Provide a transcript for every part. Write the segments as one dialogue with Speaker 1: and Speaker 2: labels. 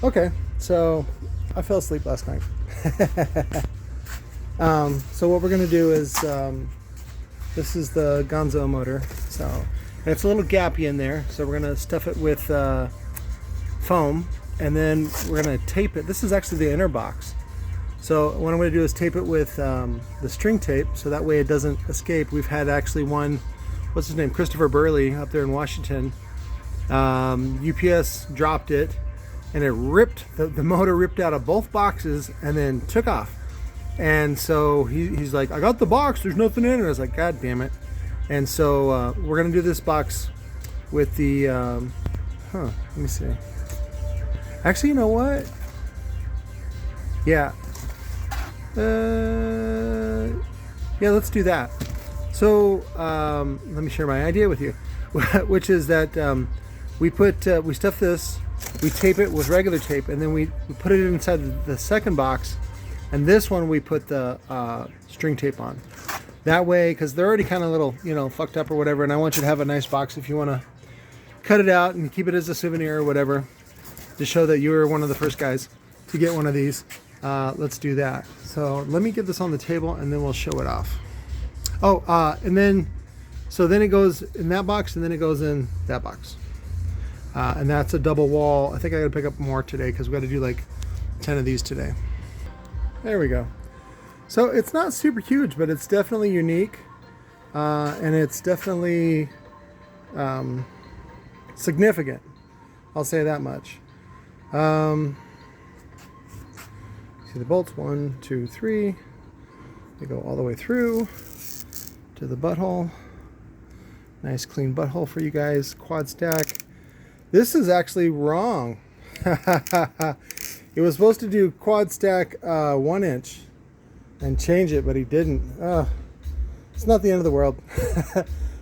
Speaker 1: Okay, so I fell asleep last night. So what we're gonna do is, this is the Gonzo motor. So, and it's a little gappy in there. So we're gonna stuff it with foam, and then we're gonna tape it. This is actually the inner box. So what I'm gonna do is tape it with the string tape, so that way it doesn't escape. We've had actually one, what's his name, Christopher Burley up there in Washington. UPS dropped it, and it ripped, the motor ripped out of both boxes and then took off. And so he's like, I got the box, there's nothing in it. I was like, God damn it. And so we're gonna do this box with the, let me see. Actually, you know what? Yeah. Yeah, let's do that. So let me share my idea with you, which is that we stuff this, we tape it with regular tape, and then we put it inside the second box, and this one we put the string tape on. That way, because they're already kind of little, you know, fucked up or whatever, and I want you to have a nice box if you want to cut it out and keep it as a souvenir or whatever, to show that you were one of the first guys to get one of these. Let's do that. So let me get this on the table, and then we'll show it off. Oh, and then, so then it goes in that box, and then it goes in that box. And that's a double wall. I think I gotta pick up more today because we got to do like 10 of these today. There we go. So it's not super huge, but it's definitely unique, and it's definitely significant. I'll say that much. See the bolts, 1, 2, 3. They go all the way through to the butthole. Nice clean butthole for you guys. Quad stack. This is actually wrong. It was supposed to do quad stack 1 inch and change it, but he didn't. It's not the end of the world.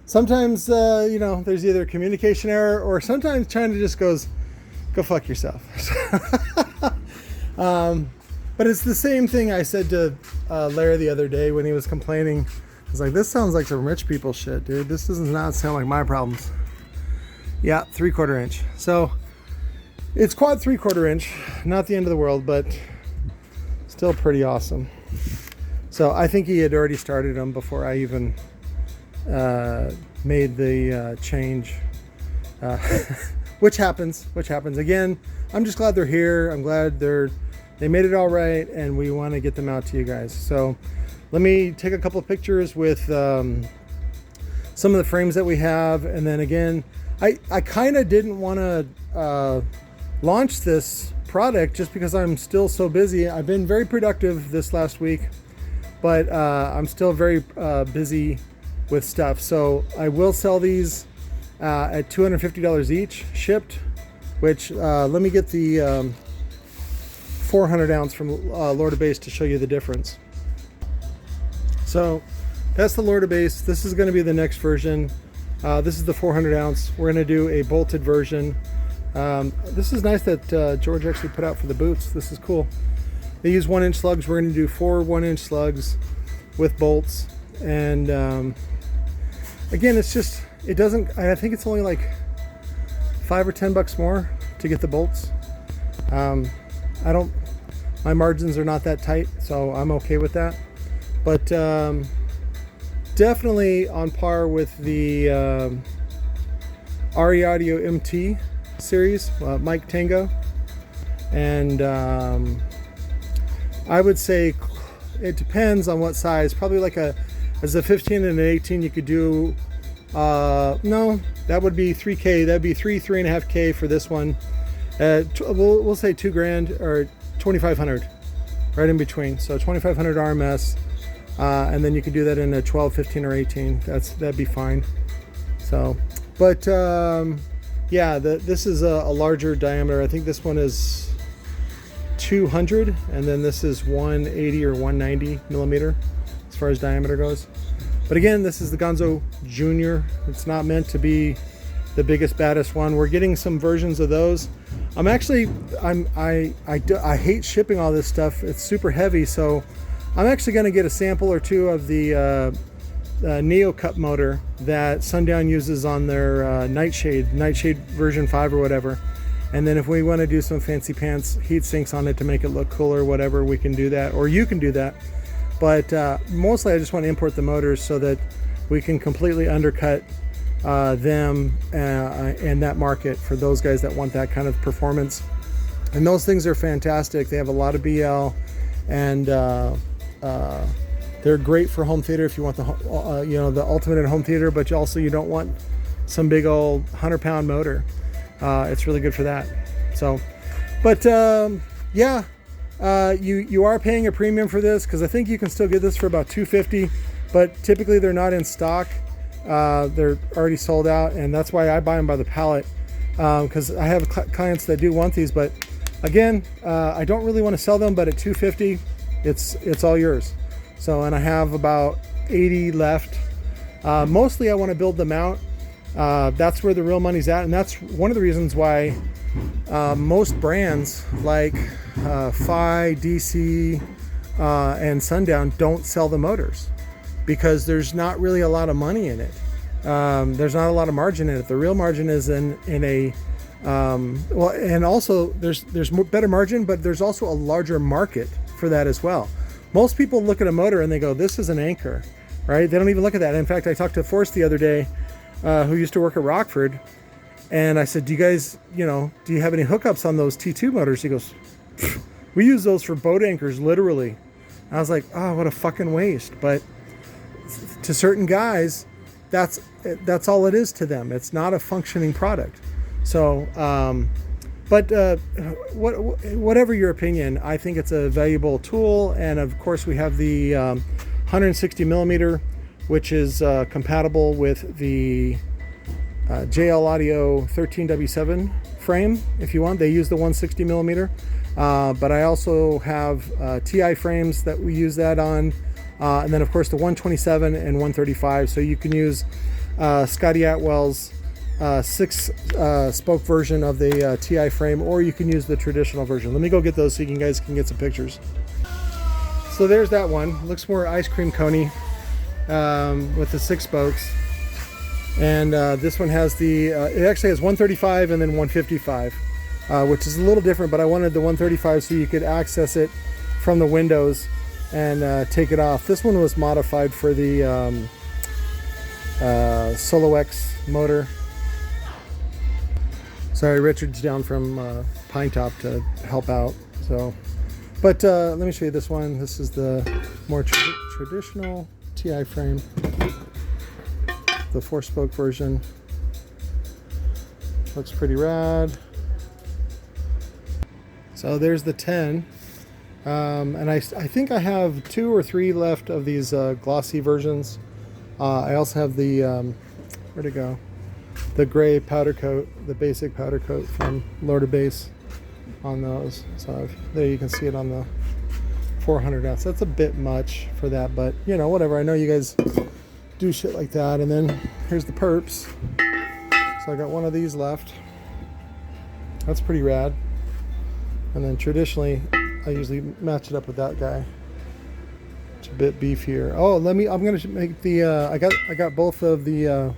Speaker 1: Sometimes, you know, there's either a communication error, or sometimes China just goes, go fuck yourself. But it's the same thing I said to Larry the other day when he was complaining. I was like, this sounds like some rich people shit, dude. This does not sound like my problems. Yeah, 3/4 inch. So it's quad 3/4 inch. Not the end of the world, but still pretty awesome. So I think he had already started them before I even made the change. Which happens. Again, I'm just glad they're here. I'm glad they made it all right, and we want to get them out to you guys. So let me take a couple of pictures with some of the frames that we have, and then again, I kind of didn't want to launch this product just because I'm still so busy. I've been very productive this last week, but I'm still very busy with stuff. So I will sell these at $250 each, shipped, which let me get the 400 ounce from Lord of Base to show you the difference. So that's the Lord of Base. This is going to be the next version. This is the 400 ounce. We're going to do a bolted version. This is nice that George actually put out for the boots. This is cool. They use 1 inch slugs. We're going to do 4 1 inch slugs with bolts. And again, it's just, it doesn't, I think it's only like $5 or $10 more to get the bolts. My margins are not that tight, so I'm okay with that. But definitely on par with the RE Audio MT series, Mike Tango. And I would say it depends on what size. Probably like as a 15 and an 18, you could do, no, that would be 3K. That'd be 3.5K for this one. We'll say $2,000 or 2,500, right in between. So 2,500 RMS, and then you could do that in a 12, 15, or 18. That'd be fine. So, but yeah, this is a larger diameter. I think this one is 200, and then this is 180 or 190 millimeter as far as diameter goes. But again, this is the Gonzo Jr. It's not meant to be the biggest, baddest one. We're getting some versions of those. I hate shipping all this stuff. It's super heavy, so I'm actually going to get a sample or two of the Neo Cup motor that Sundown uses on their Nightshade version 5 or whatever. And then if we want to do some fancy pants heat sinks on it to make it look cooler, whatever, we can do that, or you can do that. But mostly I just want to import the motors so that we can completely undercut them in that market for those guys that want that kind of performance. And those things are fantastic. They have a lot of BL, and they're great for home theater if you want the the ultimate in home theater, but you don't want some big old 100-pound motor. It's really good for that. So, but yeah, you are paying a premium for this, because I think you can still get this for about $250, but typically they're not in stock. They're already sold out, and that's why I buy them by the pallet, because I have clients that do want these. But again, I don't really want to sell them, but at $250, it's all yours. So, and I have about 80 left. Mostly I want to build them out. That's where the real money's at, and that's one of the reasons why most brands like Phi, DC, and Sundown don't sell the motors, because there's not really a lot of money in it. There's not a lot of margin in it. The real margin is in a well, and also there's more, better margin, but there's also a larger market for that as well. Most people look at a motor and they go, this is an anchor, right? They don't even look at that. In fact, I talked to Forrest the other day, who used to work at Rockford, and I said, do you guys, do you have any hookups on those T2 motors? He goes, we use those for boat anchors, literally. I was like, oh, what a fucking waste. But to certain guys, that's all it is to them. It's not a functioning product. So, whatever your opinion, I think it's a valuable tool. And of course, we have the 160 millimeter, which is compatible with the JL Audio 13W7 frame. If you want, they use the 160 millimeter. But I also have TI frames that we use that on. And then of course the 127 and 135. So you can use Scotty Atwell's 6 spoke version of the TI frame, or you can use the traditional version. Let me go get those so you guys can get some pictures. So there's that one. Looks more ice cream coney with the 6 spokes. And this one has the, it actually has 135 and then 155, which is a little different, but I wanted the 135 so you could access it from the windows and take it off. This one was modified for the Solo X motor. Sorry, Richard's down from Pine Top to help out. So, but let me show you this one. This is the more traditional TI frame, the 4-spoke version. Looks pretty rad. So there's the 10. And I think I have 2 or 3 left of these glossy versions. I also have the, where'd it go? The gray powder coat, the basic powder coat from Lord of Bass on those. So there you can see it on the 400 ounce. That's a bit much for that, but whatever. I know you guys do shit like that. And then here's the perps. So I got one of these left. That's pretty rad. And then traditionally, I usually match it up with that guy. It's a bit beefier. Oh, I'm gonna make the, I got both of the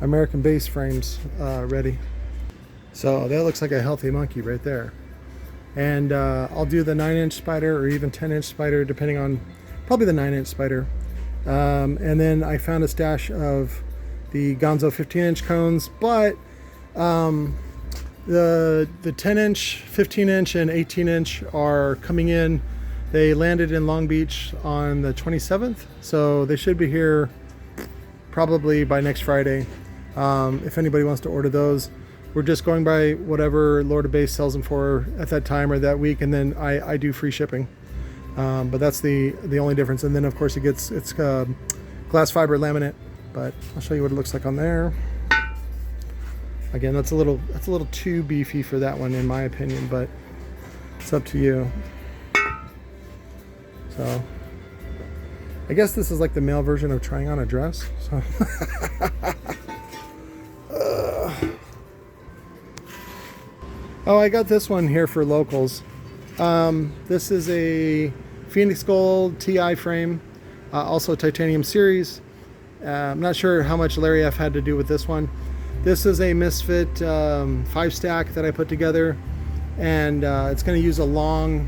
Speaker 1: American base frames ready. So that looks like a healthy monkey right there. And I'll do the 9-inch spider or even 10-inch spider, depending on, probably the 9-inch spider. And then I found a stash of the Gonzo 15-inch cones, but the 10-inch, 15-inch, and 18-inch are coming in. They landed in Long Beach on the 27th, so they should be here probably by next Friday. If anybody wants to order those, we're just going by whatever Lord of Bass sells them for at that time or that week, and then I do free shipping. But that's the only difference. And then of course it's glass fiber laminate, but I'll show you what it looks like on there. Again, that's a little too beefy for that one in my opinion, but it's up to you. So I guess this is like the male version of trying on a dress. So oh, I got this one here for locals. This is a Phoenix Gold TI frame, also titanium series. I'm not sure how much Larry F had to do with this one, This is a Misfit 5-stack that I put together, and it's going to use a long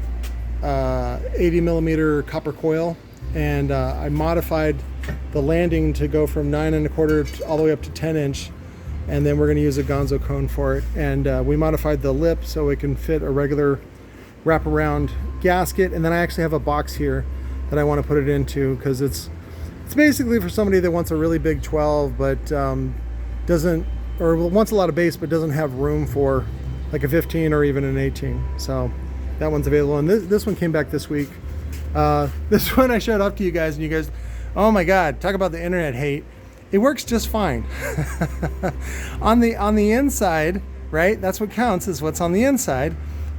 Speaker 1: 80 millimeter copper coil, and I modified the landing to go from 9 1/4 all the way up to 10 inch, and then we're going to use a Gonzo cone for it. And we modified the lip so it can fit a regular wraparound gasket, and then I actually have a box here that I want to put it into, because it's basically for somebody that wants a really big 12 but doesn't, or wants a lot of bass but doesn't have room for like a 15 or even an 18. So that one's available, and this one came back this week. This one I showed off to you guys, and you guys, oh my god, talk about the internet hate. It works just fine. on the inside, right? That's what counts, is what's on the inside.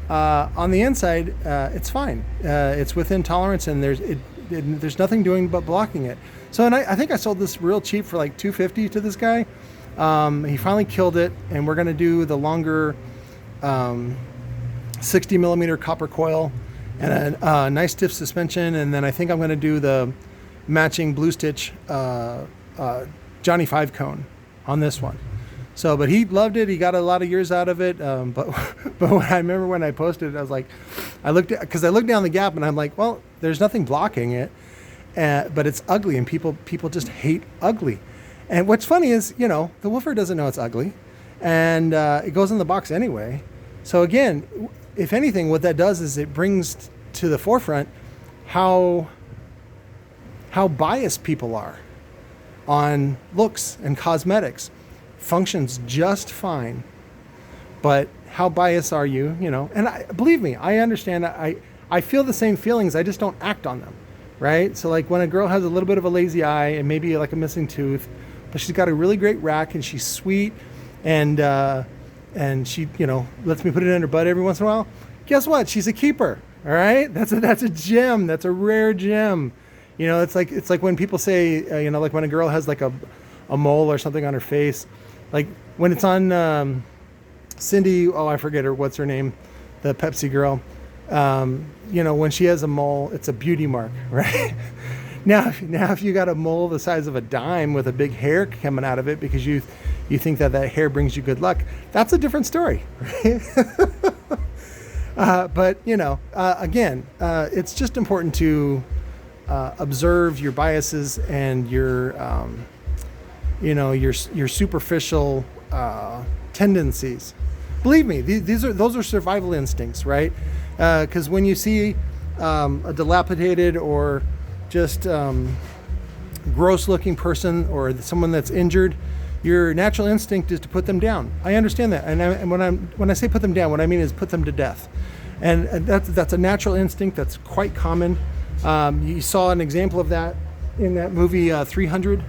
Speaker 1: On the inside, it's fine. It's within tolerance, and there's nothing doing but blocking it. So, and I think I sold this real cheap for like $250 to this guy. He finally killed it, and we're gonna do the longer 60 millimeter copper coil and a nice stiff suspension, and then I think I'm gonna do the matching Blue Stitch Johnny 5 cone on this one. So, but he loved it. He got a lot of years out of it. But when I remember when I posted it, I was like, I looked down the gap, and I'm like, well, there's nothing blocking it, but it's ugly, and people just hate ugly. And what's funny is, you know, the woofer doesn't know it's ugly, and it goes in the box anyway. So again, if anything, what that does is it brings to the forefront how biased people are on looks and cosmetics. Functions just fine, but how biased are you? You know, and believe me, I understand. I feel the same feelings. I just don't act on them, right? So like when a girl has a little bit of a lazy eye and maybe like a missing tooth, but she's got a really great rack and she's sweet, and she, you know, lets me put it in her butt every once in a while. Guess what? She's a keeper. All right, that's a gem. That's a rare gem. You know, it's like when people say, you know, like when a girl has like a mole or something on her face, like when it's on Cindy, oh, I forget her, what's her name, the Pepsi girl. You know, when she has a mole, it's a beauty mark, right? Now if you got a mole the size of a dime with a big hair coming out of it because you think that hair brings you good luck, that's a different story, right? But you know, again, it's just important to observe your biases and your you know, your superficial tendencies. Believe me, those are survival instincts, right? Because when you see a dilapidated or just gross-looking person or someone that's injured, your natural instinct is to put them down. I understand that, and when I say put them down, what I mean is put them to death, and that's a natural instinct that's quite common. You saw an example of that in that movie 300.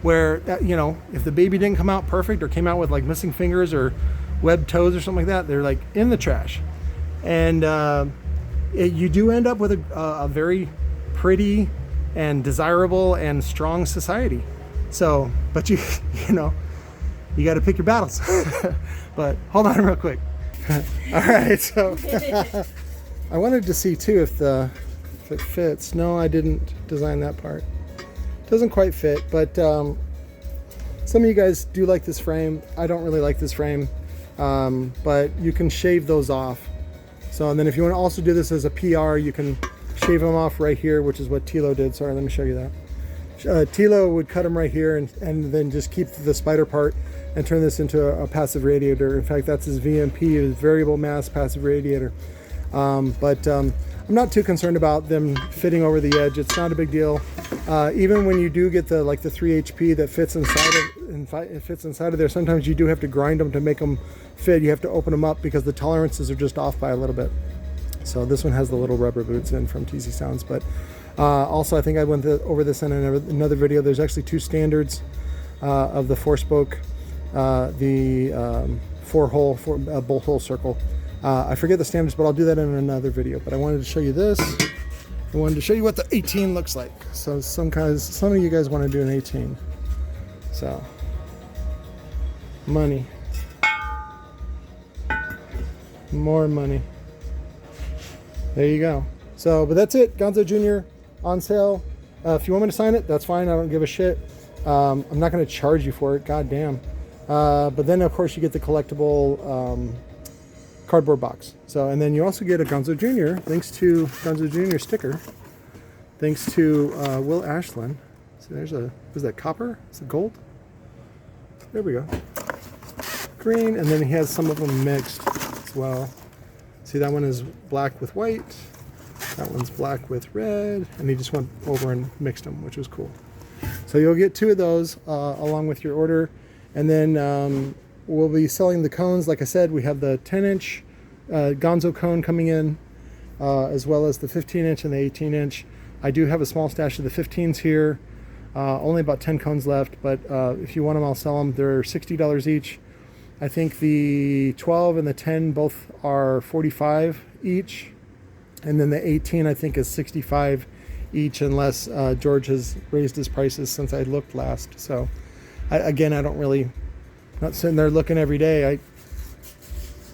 Speaker 1: Where, you know, if the baby didn't come out perfect or came out with like missing fingers or webbed toes or something like that, they're like in the trash. And you do end up with a very pretty and desirable and strong society. So, but you know, you got to pick your battles. But hold on real quick. All right, so I wanted to see too if it fits. No, I didn't design that part. Doesn't quite fit, but some of you guys do like this frame. I don't really like this frame, but you can shave those off. So, and then if you want to also do this as a PR, you can shave them off right here, which is what Tilo did. Sorry, let me show you that. Tilo would cut them right here and then just keep the spider part and turn this into a passive radiator. In fact, that's his VMP, his variable mass passive radiator. I'm not too concerned about them fitting over the edge. It's not a big deal. Even when you do get the 3 HP that fits inside of there, sometimes you do have to grind them to make them fit. You have to open them up because the tolerances are just off by a little bit. So this one has the little rubber boots in from TZ Sounds. But also, I think I went over this in another video. There's actually two standards of the 4-spoke, the 4-hole bolt hole circle. I forget the standards, but I'll do that in another video. But I wanted to show you this. I wanted to show you what the 18 looks like. So some of you guys want to do an 18. So money, more money. There you go. So, but that's it. Gonzo Jr. on sale. If you want me to sign it, that's fine. I don't give a shit. I'm not going to charge you for it. God damn. But then of course you get the collectible cardboard box. So, and then you also get a Gonzo Jr. thanks to Gonzo Jr. sticker, thanks to Will Ashland. So there's a, was that copper? Is it gold? There we go. Green, and then he has some of them mixed as well. See, that one is black with white, that one's black with red, and he just went over and mixed them, which was cool. So you'll get 2 of those along with your order. And then we'll be selling the cones. Like I said, we have the 10-inch Gonzo cone coming in, as well as the 15-inch and the 18-inch. I do have a small stash of the 15s here. Only about 10 cones left, but if you want them, I'll sell them. They're $60 each. I think the 12 and the 10 both are $45 each. And then the 18, I think, is $65 each, unless George has raised his prices since I looked last. So, again, I don't really, not sitting there looking every day.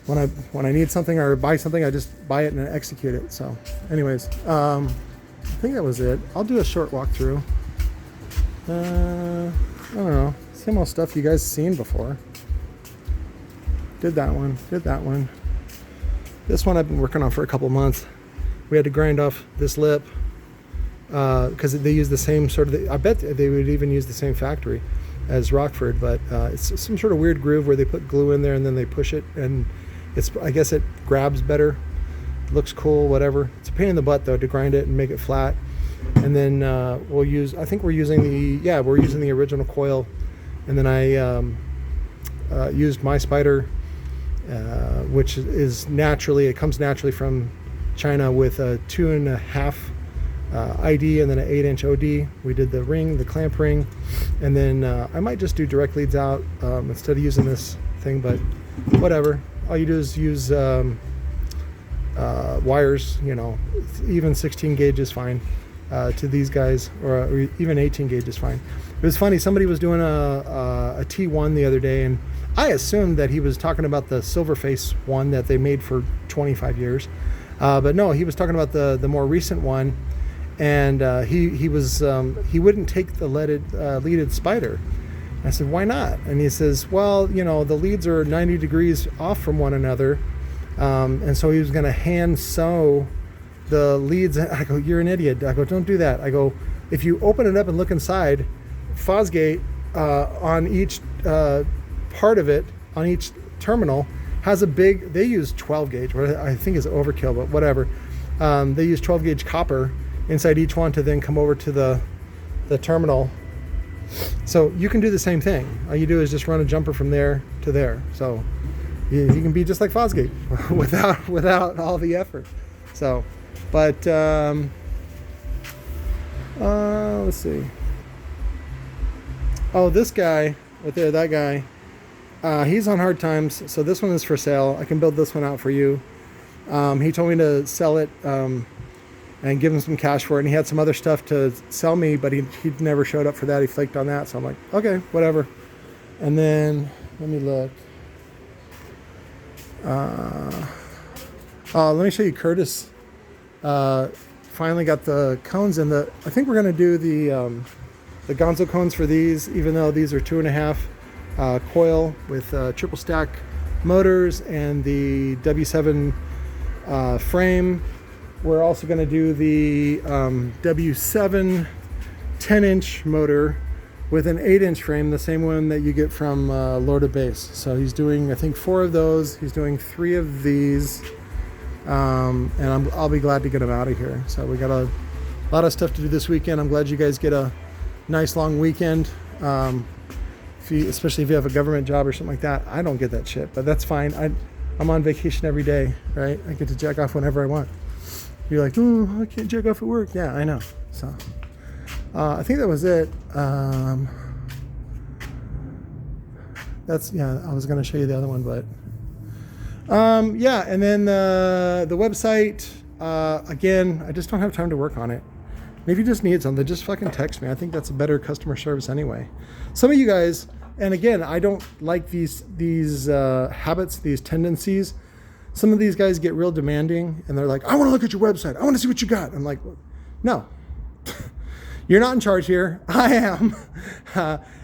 Speaker 1: When I need something or buy something, I just buy it and execute it. So, anyways, I think that was it. I'll do a short walkthrough. I don't know, same old stuff you guys seen before. Did that one. This one I've been working on for a couple months. We had to grind off this lip because they use the same sort of, I bet they would even use the same factory as Rockford, but it's some sort of weird groove where they put glue in there and then they push it, and it's, I guess it grabs better, looks cool, whatever. It's a pain in the butt though to grind it and make it flat. And then we'll use, I think we're using the, we're using the original coil, and then I used my spider, which is naturally, it comes naturally from China with a 2.5 ID and then an 8-inch OD. We did the ring, the clamp ring, and then I might just do direct leads out instead of using this thing, but whatever. All you do is use wires, you know, even 16 gauge is fine to these guys, or even 18 gauge is fine. It was funny, somebody was doing a T1 the other day, and I assumed that he was talking about the silver face one that they made for 25 years. But no, he was talking about the more recent one, and he wouldn't take the leaded spider. I said, why not? And he says, well, you know, the leads are 90 degrees off from one another, and so he was going to hand sew the leads. I go, you're an idiot. I go, don't do that. I go, if you open it up and look inside, Fosgate on each part of it, on each terminal, has a big, they use 12 gauge, what I think is overkill, but whatever. They use 12 gauge copper inside each one to then come over to the terminal. So you can do the same thing. All you do is just run a jumper from there to there. So you can be just like Fosgate without all the effort. So, but let's see. Oh, this guy right there, that guy, he's on hard times, so this one is for sale. I can build this one out for you. He told me to sell it and give him some cash for it, and he had some other stuff to sell me, but he never showed up for that. He flaked on that, so I'm like, okay, whatever. And then let me look. Let me show you Curtis. Finally got the cones in. I think we're gonna do the Gonzo cones for these, even though these are 2.5 coil with triple stack motors and the W7 frame. We're also going to do the W7 10-inch motor with an 8-inch frame, the same one that you get from Lord of Bass. So he's doing, I think, 4 of those. He's doing 3 of these, and I'll be glad to get them out of here. So we got a lot of stuff to do this weekend. I'm glad you guys get a nice long weekend. Especially if you have a government job or something like that. I don't get that shit, but that's fine. I'm on vacation every day, right? I get to jack off whenever I want. You're like, oh, I can't jack off at work. Yeah, I know. So I think that was it. That's, yeah, I was going to show you the other one, but yeah. And then the website, again, I just don't have time to work on it. And if you just need something, just fucking text me. I think that's a better customer service anyway. Some of you guys, and again, I don't like these habits, these tendencies. Some of these guys get real demanding, and they're like, I want to look at your website. I want to see what you got. I'm like, no, you're not in charge here. I am.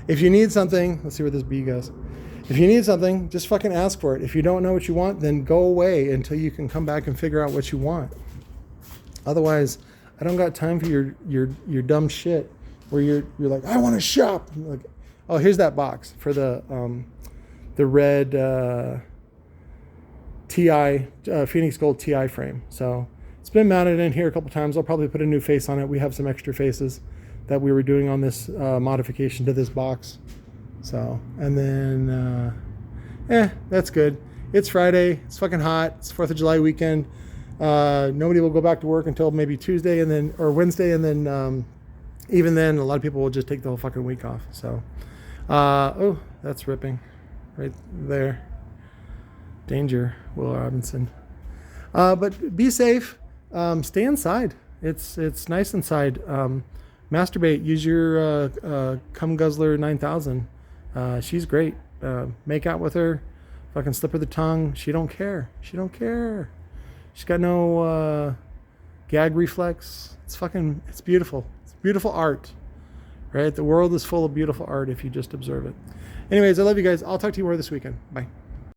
Speaker 1: If you need something, let's see where this bee goes. If you need something, just fucking ask for it. If you don't know what you want, then go away until you can come back and figure out what you want. Otherwise, I don't got time for your dumb shit where you're like, I want to shop. Like, oh, here's that box for the red TI Phoenix Gold TI frame. So it's been mounted in here a couple times. I'll probably put a new face on it. We have some extra faces that we were doing on this modification to this box. So, and then, that's good. It's Friday. It's fucking hot. It's 4th of July weekend. Nobody will go back to work until maybe Tuesday or Wednesday. And then, even then, a lot of people will just take the whole fucking week off. So, oh, that's ripping right there. Danger, Will Robinson. But be safe. Stay inside. It's nice inside. Masturbate. Use your Cum Guzzler 9000. She's great. Make out with her. Fucking slip her the tongue. She don't care. She don't care. She's got no gag reflex. It's beautiful. It's beautiful art. Right? The world is full of beautiful art if you just observe it. Anyways, I love you guys. I'll talk to you more this weekend. Bye.